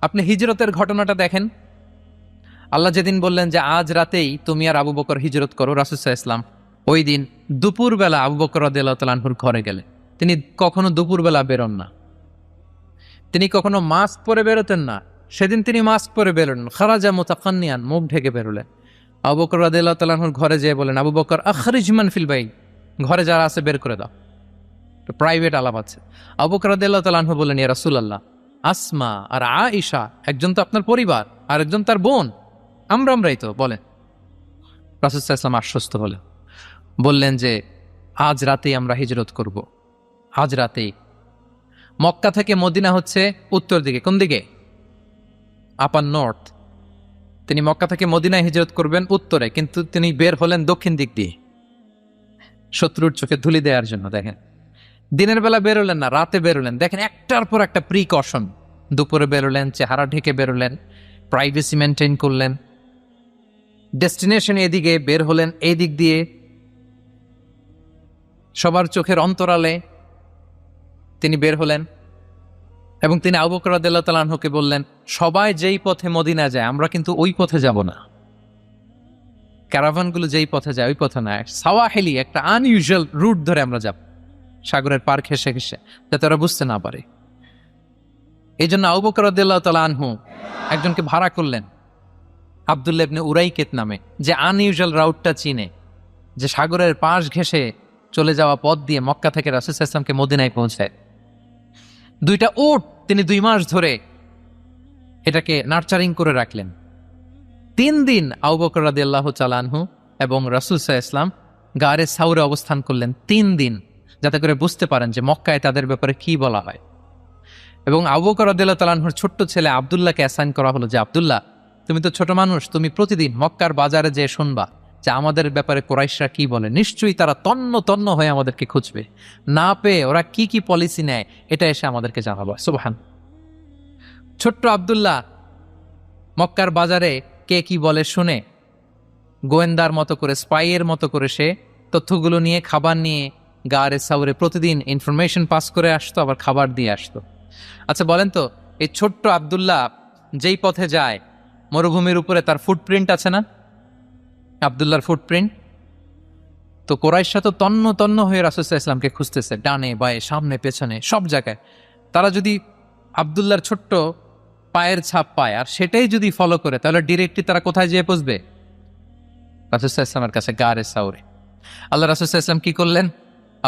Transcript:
আপনি হিজরতের ঘটনাটা দেখেন। আল্লাহ যেদিন বললেন যে আজ রাতেই তুমি আর আবু বকর হিজরত করো, রাসূল সাল্লাল্লাহু আলাইহি ওয়াসাল্লাম ওই দিন দুপুরবেলা আবু বকর রাদিয়াল্লাহু তাআলা আনহুর ঘরে গেলেন। তিনি কখনো দুপুরবেলা বেরোন না, তিনি কখনো মাস্ক পরে বেরোতেন না। সেদিন তিনি মাস্ক পরে বেরোলেন, খারাজা মুতাকান্নিয়ান, মুখ ঢেকে বেরোলেন। আবু বকর রাদিয়াল্লাহু তাআলা আনহুর ঘরে যেয়ে বলেন, আবু বকর আখরিজ মান ফিল বাইত, ঘরে যারা আছে বের করে দাও, প্রাইভেট আলাপ আছে। আবু বকর রাদিয়াল্লাহু তাআলা আনহু বললেন, ইয়া রাসূলুল্লাহ, আসমা আর আয়েশা একজন তো আপনার পরিবার আর একজন তার বোন, আমরাই তো, বলেন। রাসূল সাল্লাল্লাহু আলাইহি ওয়াসাল্লাম আশ্বস্ত হলেন, বললেন যে আজ রাতেই আমরা হিজরত করব। আজ রাতেই। মক্কা থেকে মদিনা হচ্ছে উত্তর দিকে, কোন দিকে? আপার নর্থ। তিনি মক্কা থেকে মদিনায় হিজরত করবেন উত্তরে, কিন্তু তিনি বের হলেন দক্ষিণ দিক দিয়ে, শত্রুর চোখে ধুলি দেওয়ার জন্য। দেখেন, দিনের বেলা বেরোলেন না, রাতে বেরোলেন। দেখেন, একটার পর একটা প্রিকশন। দুপুরে বেরোলেন, চেহারা ঢেকে বেরোলেন, প্রাইভেসি মেনটেন করলেন। ডেস্টিনেশন এদিকে, বের হলেন এই দিক দিয়ে, সবার চোখের অন্তরালে তিনি বের হলেন। এবং তিনি আবু বকর রাদিয়াল্লাহু তাআলা আনহুকে বললেন, সবাই যেই পথে মদিনা যায় আমরা কিন্তু ওই পথে যাব না, ক্যারাভানগুলো যেই পথে যায় ওই পথে না, সাওয়াহিলি একটা আনইউজুয়াল রুট ধরে আমরা যাব, সাগরের পার ঘেঁষে ঘেঁষে, যাতে ওরা বুঝতে না পারে। এই জন্য আবু বকর রাদিয়াল্লাহু তাআলা আনহু একজনকে ভাড়া করলেন, আব্দুল্লাহ ইবনে উরাইকেত নামে, যে আনইউজুয়াল রাউটটা চিনে, যে সাগরের পাশ ঘেঁষে চলে যাওয়া পথ দিয়ে মক্কা থেকে রাসূল সাল্লাল্লাহু আলাইহি ওয়াসাল্লামকে মদিনায় পৌঁছায়। দুইটা উট তিনি 2 মাস ধরে এটাকে নার্চারিং করে রাখলেন। 3 দিন আবু বকর রাদিয়াল্লাহু তাআলা আনহু এবং রাসূল সাল্লাল্লাহু আলাইহি ওয়াসাল্লাম গারে সাউরে অবস্থান করলেন 3 দিন, যাতে করে বুঝতে পারেন যে মক্কায় তাদের ব্যাপারে কি বলা হয়। এবং আবু বকর রাদিয়াল্লাহু তাআলা আনহুর ছোট্ট ছেলে আব্দুল্লাহকে অ্যাসাইন করা হলো যে, আব্দুল্লাহ, তুমি তো ছোট মানুষ, তুমি প্রতিদিন মক্কার বাজারে যেয়ে শুনবা যে আমাদের ব্যাপারে কুরাইশরা কি বলে। নিশ্চয়ই তারা তন্ন তন্ন হয়ে আমাদেরকে খুঁজবে, না পেয়ে ওরা কি কি পলিসি নেয় এটা এসে আমাদেরকে জানাবো। সুবহান। ছোট্ট আব্দুল্লাহ মক্কার বাজারে কে কি বলে শুনে, গোয়েন্দার মতো করে, স্পাইয়ের মতো করে সে তথ্যগুলো নিয়ে, খাবার নিয়ে গারে সাউরে প্রতিদিন ইনফরমেশন পাস করে আসতো, আবার খাবার দিয়ে আসতো। আচ্ছা বলেন তো, এই ছোট্ট আব্দুল্লাহ যেই পথে যায়, মরুভূমির উপরে তার ফুটপ্রিন্ট আছে না, আব্দুল্লাহর ফুটপ্রিন্ট। তো কোরাইশরা তো তন্ন তন্ন হয়ে রাসূল সাল্লাল্লাহু আলাইহি ওয়াসাল্লামকে খুঁজতেছে, ডানে বায়ে সামনে পেছনে সব জায়গায়। তারা যদি আব্দুল্লাহর ছোট্ট পায়ের ছাপ পায় আর সেটাই যদি ফলো করে, তাহলে ডিরেক্টলি তারা কোথায় যেয়ে পৌঁছবে? রাসূল সাল্লাল্লাহু আলাইহি ওয়াসাল্লামের কাছে, গারে সাউরে। আল্লাহ রাসূল সাল্লাল্লাহু আলাইহি ওয়াসাল্লাম কি করলেন?